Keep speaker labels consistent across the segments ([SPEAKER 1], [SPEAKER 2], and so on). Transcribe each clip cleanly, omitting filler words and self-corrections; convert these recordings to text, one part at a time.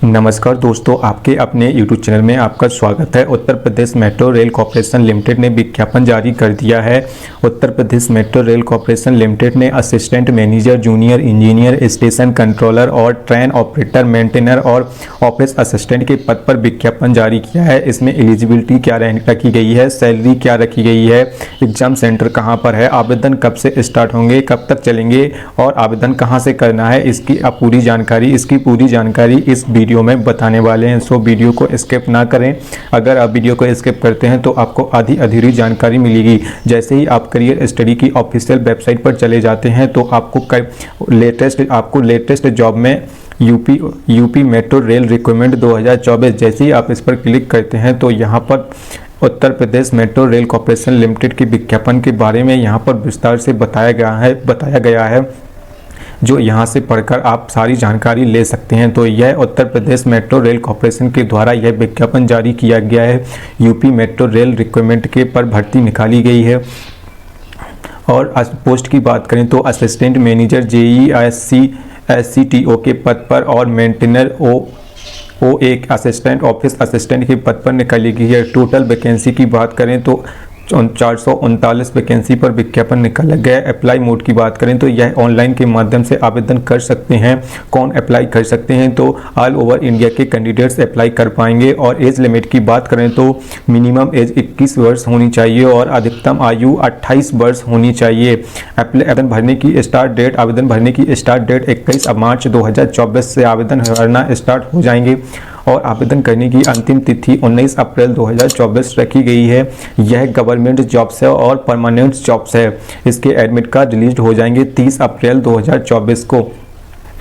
[SPEAKER 1] नमस्कार दोस्तों, आपके अपने YouTube चैनल में आपका स्वागत है। Uttar Pradesh metro rail corporation limited ने विज्ञापन जारी कर दिया है। Uttar Pradesh metro rail corporation limited ने assistant manager, junior engineer, station controller और ट्रेन ऑपरेटर, मेंटेनर और ऑफिस असिस्टेंट के पद पर विज्ञापन जारी किया है। इसमें एलिजिबिलिटी क्या रखी गई है, सैलरी क्या रखी गई है, एग्जाम सेंटर कहाँ पर है, आवेदन कब से स्टार्ट होंगे, कब तक चलेंगे और आवेदन कहाँ से करना है, इसकी पूरी जानकारी इस वीडियो में बताने वाले हैं। सो वीडियो को स्किप ना करें। अगर आप वीडियो को स्किप करते हैं तो आपको आधी अधूरी जानकारी मिलेगी। जैसे ही आप करियर स्टडी की ऑफिशियल वेबसाइट पर चले जाते हैं तो आपको लेटेस्ट जॉब में यूपी मेट्रो रेल रिक्रूटमेंट 2024 जैसे ही आप इस पर क्लिक करते हैं तो यहाँ पर Uttar Pradesh metro rail corporation limited के विज्ञापन के बारे में यहाँ पर विस्तार से बताया गया है, जो यहाँ से पढ़कर आप सारी जानकारी ले सकते हैं। तो यह Uttar Pradesh metro rail corporation के द्वारा यह विज्ञापन जारी किया गया है। यूपी मेट्रो रेल रिक्रूटमेंट के पर भर्ती निकाली गई है। और पोस्ट की बात करें तो असिस्टेंट मैनेजर JESCTO के पद पर और मेंटेनर एक असिस्टेंट ऑफिस असिस्टेंट के पद पर निकाली गई है। टोटल वैकेंसी की बात करें तो 439 वैकेंसी पर विज्ञापन निकाला गया। अप्लाई मोड की बात करें तो यह ऑनलाइन के माध्यम से आवेदन कर सकते हैं। कौन अप्लाई कर सकते हैं तो ऑल ओवर इंडिया के कैंडिडेट्स अप्लाई कर पाएंगे। और एज लिमिट की बात करें तो मिनिमम एज 21 वर्ष होनी चाहिए और अधिकतम आयु 28 वर्ष होनी चाहिए। आवेदन भरने की स्टार्ट डेट 21 मार्च 2024 से आवेदन भरना स्टार्ट हो जाएंगे और आवेदन करने की अंतिम तिथि 19 अप्रैल 2024 रखी गई है। यह गवर्नमेंट जॉब्स है और परमानेंट जॉब्स है। इसके एडमिट कार्ड रिलीज हो जाएंगे 30 अप्रैल 2024 को।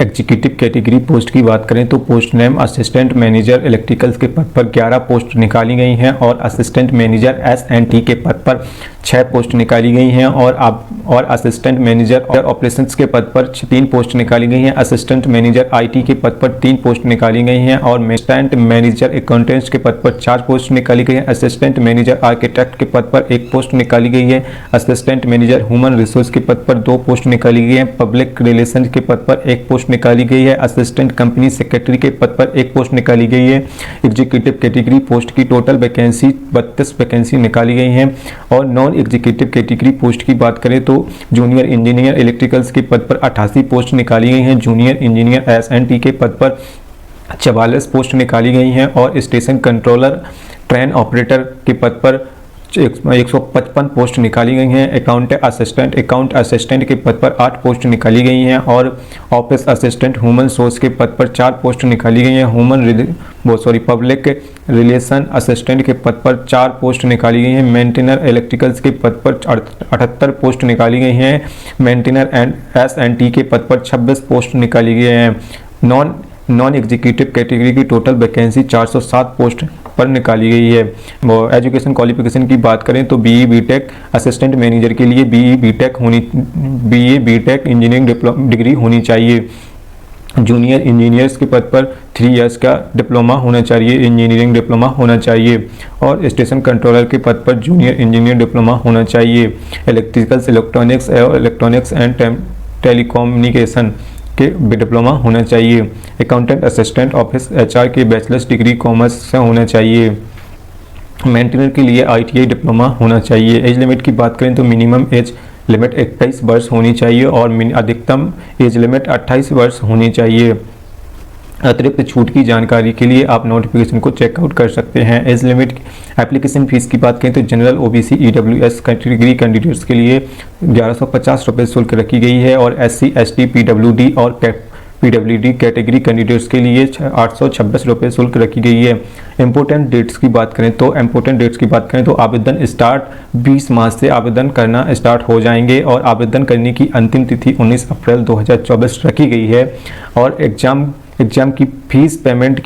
[SPEAKER 1] एग्जीक्यूटिव कैटेगरी पोस्ट की बात करें तो post name assistant manager electricals के पद पर 11 पोस्ट निकाली गई हैं और असिस्टेंट मैनेजर S&T के पद पर 6 पोस्ट निकाली गई हैं और असिस्टेंट मैनेजर ऑपरेशंस के पद पर 3 पोस्ट निकाली गई हैं। असिस्टेंट मैनेजर IT के पद पर 3 पोस्ट निकाली गई हैं और असिस्टेंट मैनेजर अकाउंटेंट्स के पद पर 4 पोस्ट निकाली गई हैं। असिस्टेंट मैनेजर आर्किटेक्ट के पद पर 1 पोस्ट निकाली गई है। असिस्टेंट मैनेजर ह्यूमन रिसोर्स के पद पर 2 पोस्ट निकाली गई हैं। पब्लिक रिलेशन के पद पर 1 पोस्ट निकाली गई है। असिस्टेंट कंपनी सेक्रेटरी के पद पर 1 पोस्ट निकाली गई है। एग्जीक्यूटिव कैटेगरी पोस्ट की टोटल वैकेंसी 32 वैकेंसी निकाली गई हैं। और नॉन एग्जीक्यूटिव कैटेगरी पोस्ट की बात करें तो जूनियर इंजीनियर इलेक्ट्रिकल्स के पद पर 88 पोस्ट निकाली गई हैं। जूनियर इंजीनियर S&T के पद पर 44 पोस्ट निकाली गई हैं और स्टेशन कंट्रोलर ट्रेन ऑपरेटर के पद पर 155 पोस्ट निकाली गई हैं। अकाउंट असिस्टेंट के पद पर 8 पोस्ट निकाली गई हैं और ऑफिस असिस्टेंट ह्यूमन सोर्स के पद पर 4 पोस्ट निकाली गई हैं। पब्लिक रिलेशन असिस्टेंट के पद पर 4 पोस्ट निकाली गई हैं। मेंटेनर इलेक्ट्रिकल्स के पद पर 78 पोस्ट निकाली गई हैं। मेंटेनर एंड S&T के पद पर 26 पोस्ट निकाली गई हैं। नॉन एग्जीक्यूटिव कैटेगरी की टोटल वैकेंसी 407 पोस्ट पर निकाली गई है। एजुकेशन क्वालिफिकेशन की बात करें तो BE BTech असिस्टेंट मैनेजर के लिए BE BTech इंजीनियरिंग डिग्री होनी चाहिए। जूनियर इंजीनियर्स के पद पर 3 इयर्स का डिप्लोमा होना चाहिए, इंजीनियरिंग डिप्लोमा होना चाहिए। और स्टेशन कंट्रोलर के पद पर जूनियर इंजीनियर डिप्लोमा होना चाहिए। इलेक्ट्रॉनिक्स एंड टेलीकम्युनिकेशन के डिप्लोमा होना चाहिए। अकाउंटेंट असिस्टेंट ऑफिस HR के बैचलर्स डिग्री कॉमर्स से होना चाहिए। मेंटेनर के लिए ITI डिप्लोमा होना चाहिए। एज लिमिट की बात करें तो मिनिमम एज लिमिट 21 वर्ष होनी चाहिए और अधिकतम एज लिमिट 28 वर्ष होनी चाहिए। अतिरिक्त छूट की जानकारी के लिए आप नोटिफिकेशन को चेकआउट कर सकते हैं। एज लिमिट एप्लीकेशन फीस की बात करें तो general OBC EWS category candidates के लिए 1150 रुपये शुल्क रखी गई है और SC ST PWD और PWD कैटेगरी कैंडिडेट्स के लिए 826 रुपये शुल्क रखी गई है। इंपॉर्टेंट डेट्स की बात करें तो आवेदन स्टार्ट 20 मार्च से आवेदन करना स्टार्ट हो जाएंगे और आवेदन करने की अंतिम तिथि 19 अप्रैल 2024 रखी गई है। और एग्जाम की फीस पेमेंट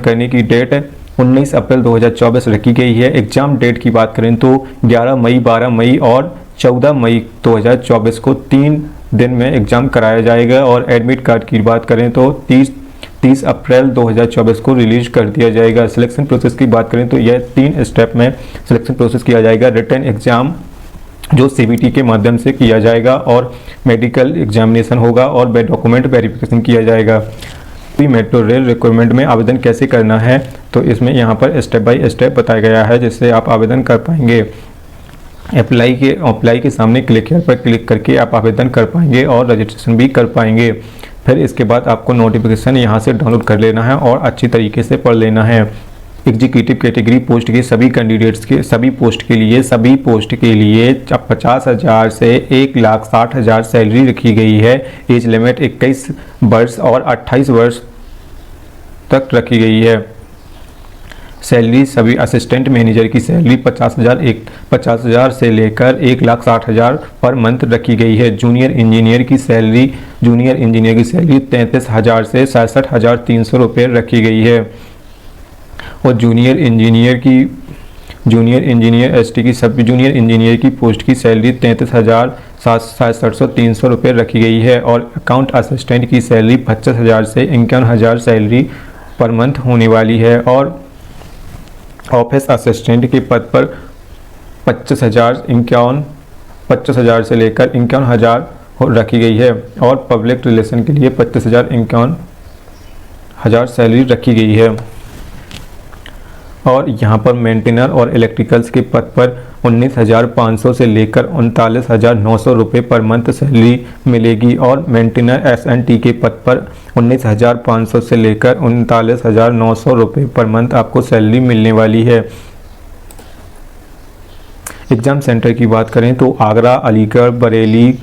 [SPEAKER 1] करने की डेट 19 अप्रैल 2024 रखी गई है। एग्जाम डेट की बात करें तो 11 मई, 12 मई और 14 मई 2024 को 3 दिन में एग्जाम कराया जाएगा। और एडमिट कार्ड की बात करें तो 30 अप्रैल 2024 को रिलीज कर दिया जाएगा। सिलेक्शन प्रोसेस की बात करें तो यह 3 स्टेप में सिलेक्शन प्रोसेस किया जाएगा। रिटन एग्जाम जो CBT के माध्यम से किया जाएगा और मेडिकल एग्जामिनेशन होगा और डॉक्यूमेंट वेरिफिकेशन किया जाएगा। मेट्रो रेल रिक्वायरमेंट में आवेदन कैसे करना है, तो इसमें यहाँ पर स्टेप बाय स्टेप बताया गया है जिससे आप आवेदन कर पाएंगे। अप्लाई के सामने क्लिक हियर पर क्लिक करके आप आवेदन कर पाएंगे और रजिस्ट्रेशन भी कर पाएंगे। फिर इसके बाद आपको नोटिफिकेशन यहाँ से डाउनलोड कर लेना है और अच्छी तरीके से पढ़ लेना है। एग्जीक्यूटिव कैटेगरी पोस्ट के सभी कैंडिडेट्स के सभी पोस्ट के लिए 50,000 से 1,60,000 सैलरी रखी गई है। एज लिमिट 21 वर्ष और 28 वर्ष तक रखी गई है। सैलरी सभी असिस्टेंट मैनेजर की सैलरी 50,000 से लेकर 1,60,000 पर मंथ रखी गई है। जूनियर इंजीनियर की सैलरी 33,000 से 67,300 रुपये रखी गई है। और जूनियर इंजीनियर एसटी की सभी जूनियर इंजीनियर की पोस्ट की सैलरी 33,300 रुपये रखी गई है। और अकाउंट असिस्टेंट की सैलरी 25,000 से 51,000 सैलरी पर मंथ होने वाली है। और ऑफिस असिस्टेंट के पद पर 25,000 से लेकर 51,000 रखी गई है। और पब्लिक रिलेशन के लिए 25,000 51,000 सैलरी रखी गई है। और यहाँ पर मेंटेनर और इलेक्ट्रिकल्स के पद पर 19,500 से लेकर 39,900 रुपये पर मंथ सैलरी मिलेगी। और मेंटेनर एसएनटी के पद पर 19,500 से लेकर 39,900 रुपये पर मंथ आपको सैलरी मिलने वाली है। एग्ज़ाम सेंटर की बात करें तो आगरा, अलीगढ़, बरेली,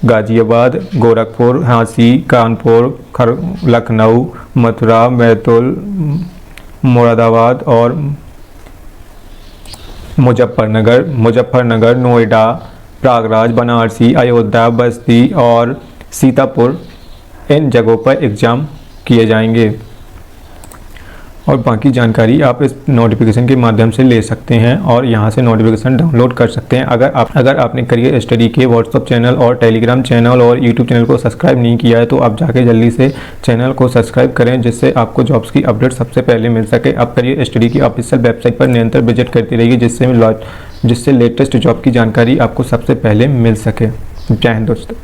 [SPEAKER 1] गाज़ियाबाद, गोरखपुर, झांसी, कानपुर, लखनऊ, मथुरा, बैतूल, मुरादाबाद और मुजफ्फरनगर, नोएडा, प्रयागराज, बनारसी, अयोध्या, बस्ती और सीतापुर, इन जगहों पर एग्ज़ाम किए जाएंगे। और बाकी जानकारी आप इस नोटिफिकेशन के माध्यम से ले सकते हैं और यहाँ से नोटिफिकेशन डाउनलोड कर सकते हैं। अगर आपने करियर स्टडी के व्हाट्सअप चैनल और टेलीग्राम चैनल और यूट्यूब चैनल को सब्सक्राइब नहीं किया है तो आप जाके जल्दी से चैनल को सब्सक्राइब करें जिससे आपको जॉब्स की अपडेट सबसे पहले मिल सके। आप करियर स्टडी की ऑफिशियल वेबसाइट पर निरंतर विजिट करते रहिए जिससे लेटेस्ट जॉब की जानकारी आपको सबसे पहले मिल सके। जय हिंद दोस्तों।